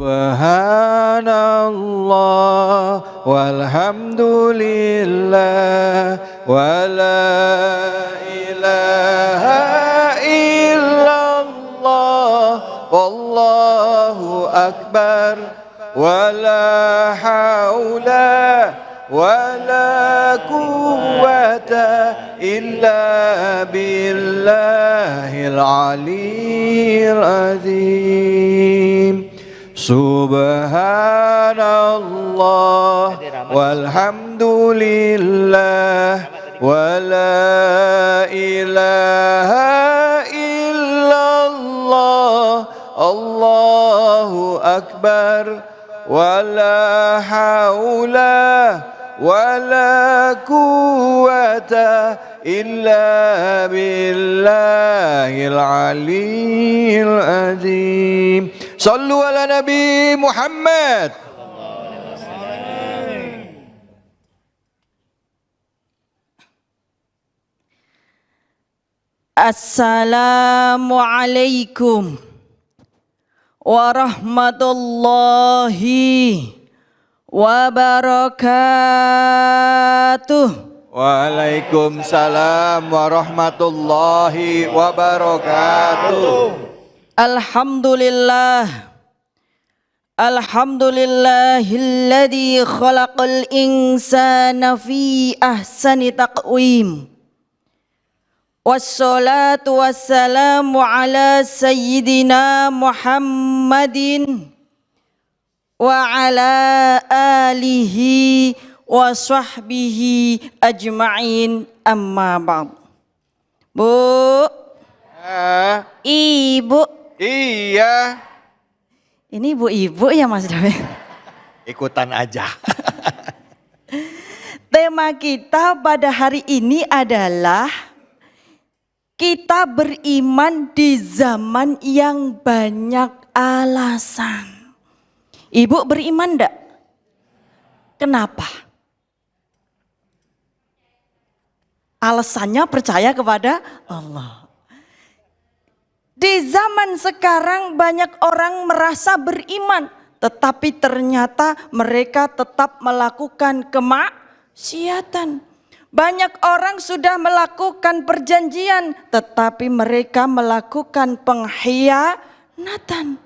Subhanallah walhamdulillah wala ilaha illallah wallahu akbar wala haula wala quwwata illa billahil aliyyil azim. Subhanallah walhamdulillah wala ilaha illallah Allahu akbar wala haula wala quwwata illa billahil aliyyil azim. Sallu ala Nabi Muhammad. Assalamualaikum warahmatullahi wabarakatuh. Waalaikumsalam warahmatullahi wabarakatuh. Alhamdulillah. Alhamdulillahilladzi khalaqal insana fi ahsani taqwim. Wassalatu wassalamu ala sayyidina Muhammadin wa ala alihi wa sahbihi ajma'in, amma ba'd. Bu, Ibu. Iya. Ini ibu-ibu ya Mas David? Ikutan aja. Tema kita pada hari ini adalah kita beriman di zaman yang banyak alasan. Ibu beriman enggak? Kenapa? Alasannya percaya kepada Allah. Di zaman sekarang banyak orang merasa beriman, tetapi ternyata mereka tetap melakukan kemaksiatan. Banyak orang sudah melakukan perjanjian, tetapi mereka melakukan pengkhianatan.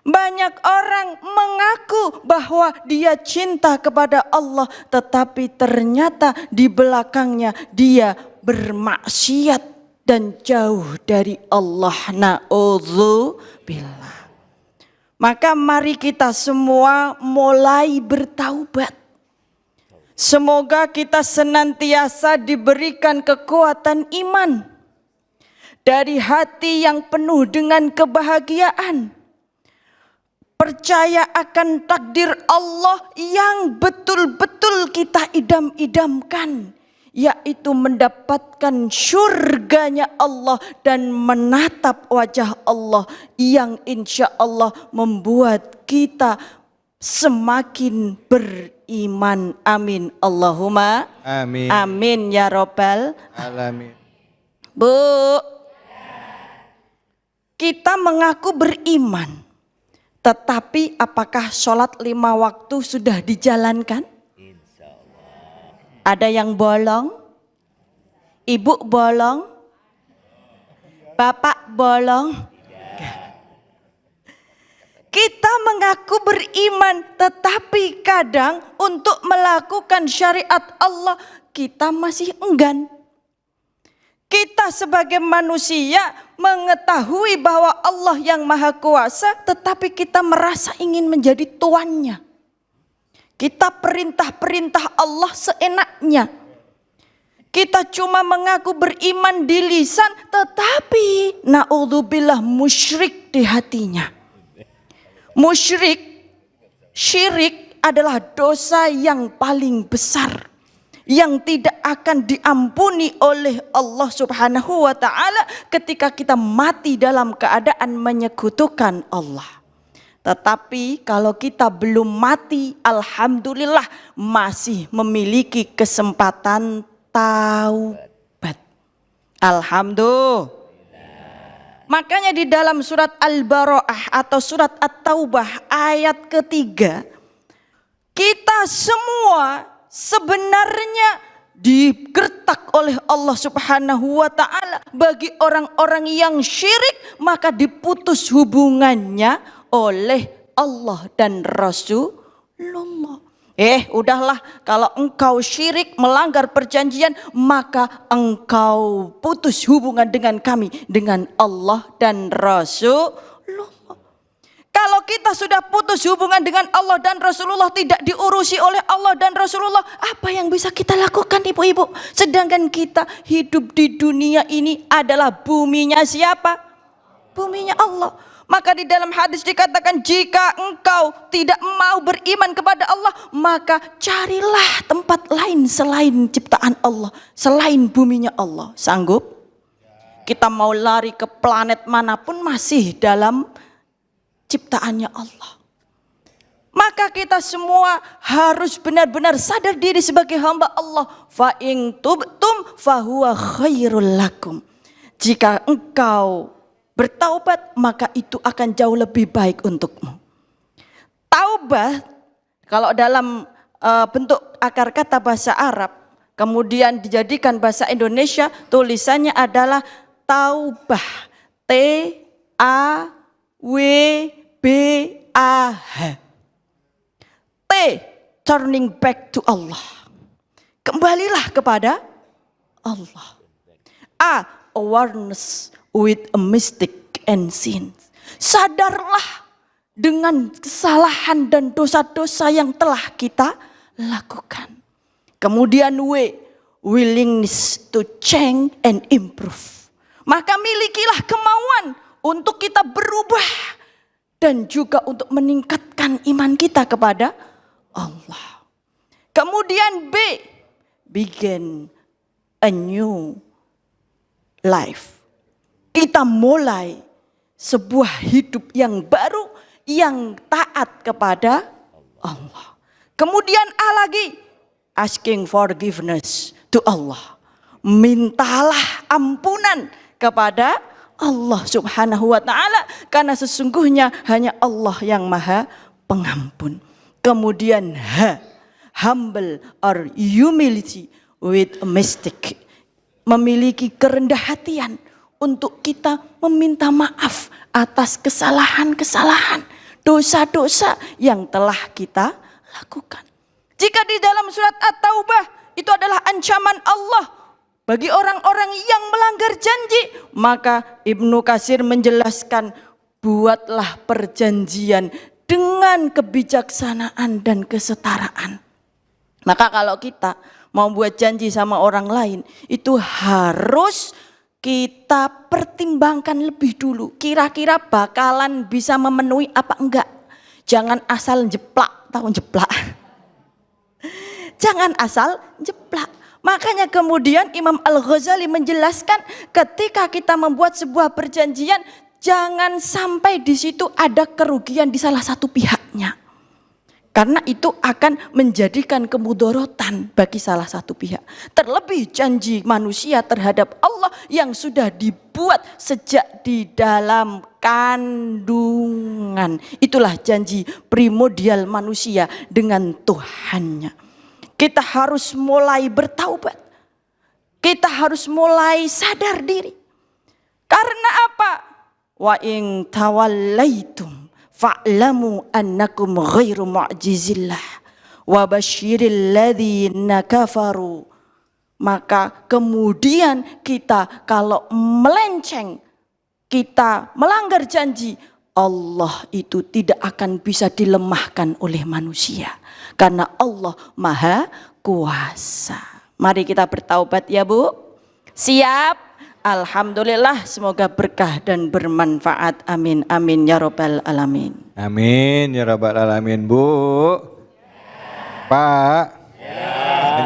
Banyak orang mengaku bahwa dia cinta kepada Allah, tetapi ternyata di belakangnya dia bermaksiat dan jauh dari Allah. Na'udzubillah. Maka mari kita semua mulai bertaubat. Semoga kita senantiasa diberikan kekuatan iman dari hati yang penuh dengan kebahagiaan. Percaya akan takdir Allah yang betul-betul kita idam-idamkan, yaitu mendapatkan surganya Allah dan menatap wajah Allah yang insya Allah membuat kita semakin beriman. Amin. Allahumma amin. Amin ya Rabbal alamin. Bu, kita mengaku beriman, tetapi apakah sholat 5 waktu sudah dijalankan? Ada yang bolong? Ibu bolong? Bapak bolong? Kita mengaku beriman, tetapi kadang untuk melakukan syariat Allah kita masih enggan. Kita sebagai manusia mengetahui bahwa Allah yang Maha Kuasa, tetapi kita merasa ingin menjadi tuannya. Kita perintah-perintah Allah seenaknya. Kita cuma mengaku beriman di lisan, tetapi na'udzubillah musyrik di hatinya. Musyrik, syirik adalah dosa yang paling besar, yang tidak akan diampuni oleh Allah Subhanahu wa ta'ala ketika kita mati dalam keadaan menyekutukan Allah. Tetapi kalau kita belum mati, alhamdulillah masih memiliki kesempatan taubat. Alhamdulillah. Makanya di dalam surat Al-Bara'ah atau surat At-Taubah ayat ketiga, kita semua sebenarnya digertak oleh Allah Subhanahu wa taala. Bagi orang-orang yang syirik, maka diputus hubungannya oleh Allah dan Rasulullah. Udahlah, kalau engkau syirik, melanggar perjanjian, maka engkau putus hubungan dengan kami, dengan Allah dan Rasulullah. Kalau kita sudah putus hubungan dengan Allah dan Rasulullah, tidak diurusi oleh Allah dan Rasulullah, apa yang bisa kita lakukan, ibu-ibu? Sedangkan kita hidup di dunia ini adalah buminya siapa? Buminya Allah. Maka di dalam hadis dikatakan, jika engkau tidak mau beriman kepada Allah, maka carilah tempat lain selain ciptaan Allah, selain buminya Allah. Sanggup? Kita mau lari ke planet manapun masih dalam ciptaannya Allah. Maka kita semua harus benar-benar sadar diri sebagai hamba Allah. Fa in tubtum fahuwa khairul lakum. Jika engkau bertaubat, maka itu akan jauh lebih baik untukmu. Taubat kalau dalam bentuk akar kata bahasa Arab, kemudian dijadikan bahasa Indonesia, tulisannya adalah taubah. T-A-W-B-A-H. T, turning back to Allah. Kembalilah kepada Allah. A, awareness with a mistake and sin. Sadarlah dengan kesalahan dan dosa-dosa yang telah kita lakukan. Kemudian W, willingness to change and improve. Maka milikilah kemauan untuk kita berubah dan juga untuk meningkatkan iman kita kepada Allah. Kemudian B, begin a new life. Kita mulai sebuah hidup yang baru, yang taat kepada Allah. Kemudian A lagi, asking forgiveness to Allah. Mintalah ampunan kepada Allah Subhanahu wa taala, karena sesungguhnya hanya Allah yang Maha Pengampun. Kemudian H, humble or humility with a mistake. Memiliki kerendah hatian untuk kita meminta maaf atas kesalahan-kesalahan, dosa-dosa yang telah kita lakukan. Jika di dalam surat At-Taubah itu adalah ancaman Allah bagi orang-orang yang melanggar janji, maka Ibnu Katsir menjelaskan, buatlah perjanjian dengan kebijaksanaan dan kesetaraan. Maka kalau kita mau buat janji sama orang lain, itu harus kita pertimbangkan lebih dulu. Kira-kira bakalan bisa memenuhi apa enggak. Jangan asal jeplak, tahu jeplak. Jangan asal jeplak. Makanya kemudian Imam Al-Ghazali menjelaskan, ketika kita membuat sebuah perjanjian, jangan sampai di situ ada kerugian di salah satu pihaknya. Karena itu akan menjadikan kemudorotan bagi salah satu pihak. Terlebih janji manusia terhadap Allah yang sudah dibuat sejak di dalam kandungan. Itulah janji primordial manusia dengan Tuhannya. Kita harus mulai bertaubat. Kita harus mulai sadar diri. Karena apa? Wa in tawallaitum fa'lamu annakum ghairu mu'jizillah wa basyiril ladzina kafaru. Maka kemudian kita kalau melenceng, kita melanggar janji, Allah itu tidak akan bisa dilemahkan oleh manusia, karena Allah Maha Kuasa. Mari kita bertaubat ya Bu. Siap? Alhamdulillah, semoga berkah dan bermanfaat. Amin, amin ya robbal alamin. Amin ya rabbal alamin, Bu. Pak,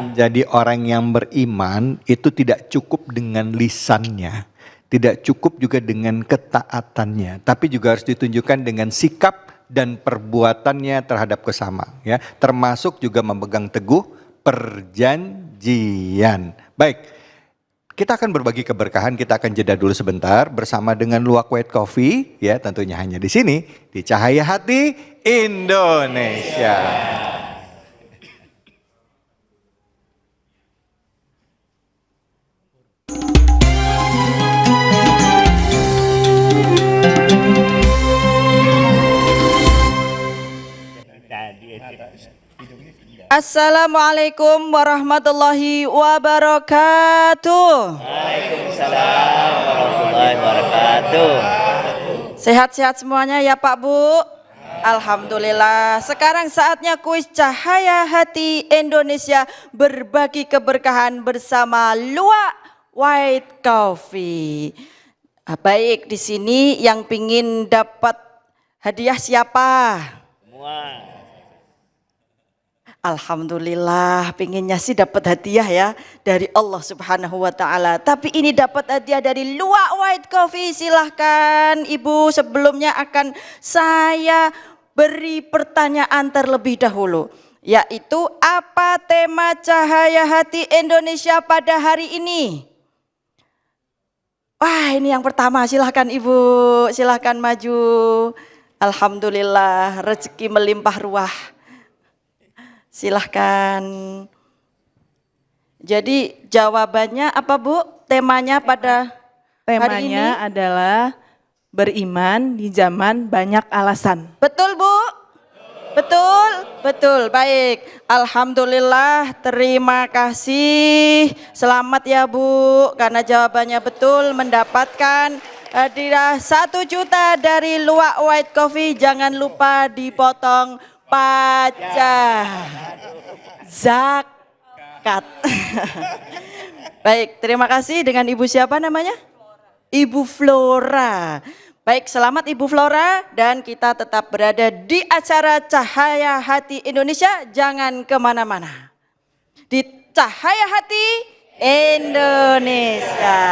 menjadi orang yang beriman itu tidak cukup dengan lisannya, tidak cukup juga dengan ketaatannya, tapi juga harus ditunjukkan dengan sikap dan perbuatannya terhadap sesama, ya, termasuk juga memegang teguh perjanjian. Baik. Kita akan berbagi keberkahan, kita akan jeda dulu sebentar bersama dengan Luwak White Coffee, ya tentunya hanya di sini, di Cahaya Hati Indonesia. Assalamualaikum warahmatullahi wabarakatuh. Waalaikumsalam warahmatullahi wabarakatuh. Sehat-sehat semuanya ya Pak Bu? Alhamdulillah. Sekarang saatnya kuis Cahaya Hati Indonesia berbagi keberkahan bersama Luwak White Coffee. Baik, di sini yang pingin dapat hadiah siapa? Semua. Alhamdulillah, pinginnya sih dapat hadiah ya dari Allah Subhanahu wa taala. Tapi ini dapat hadiah dari Luwak White Coffee. Silahkan Ibu, sebelumnya akan saya beri pertanyaan terlebih dahulu, yaitu apa tema Cahaya Hati Indonesia pada hari ini? Wah, ini yang pertama, silahkan Ibu, silahkan maju. Alhamdulillah, rezeki melimpah ruah. Silahkan. Jadi jawabannya apa Bu? Temanya pada hari ini? Temanya adalah beriman di zaman banyak alasan. Betul Bu? Betul? Betul, baik. Alhamdulillah, terima kasih. Selamat ya Bu, karena jawabannya betul, mendapatkan hadiah 1 juta dari Luwak White Coffee. Jangan lupa dipotong pajak, zakat. Baik, terima kasih. Dengan Ibu siapa namanya? Ibu Flora. Baik, selamat Ibu Flora, dan kita tetap berada di acara Cahaya Hati Indonesia. Jangan kemana-mana. Di Cahaya Hati Indonesia.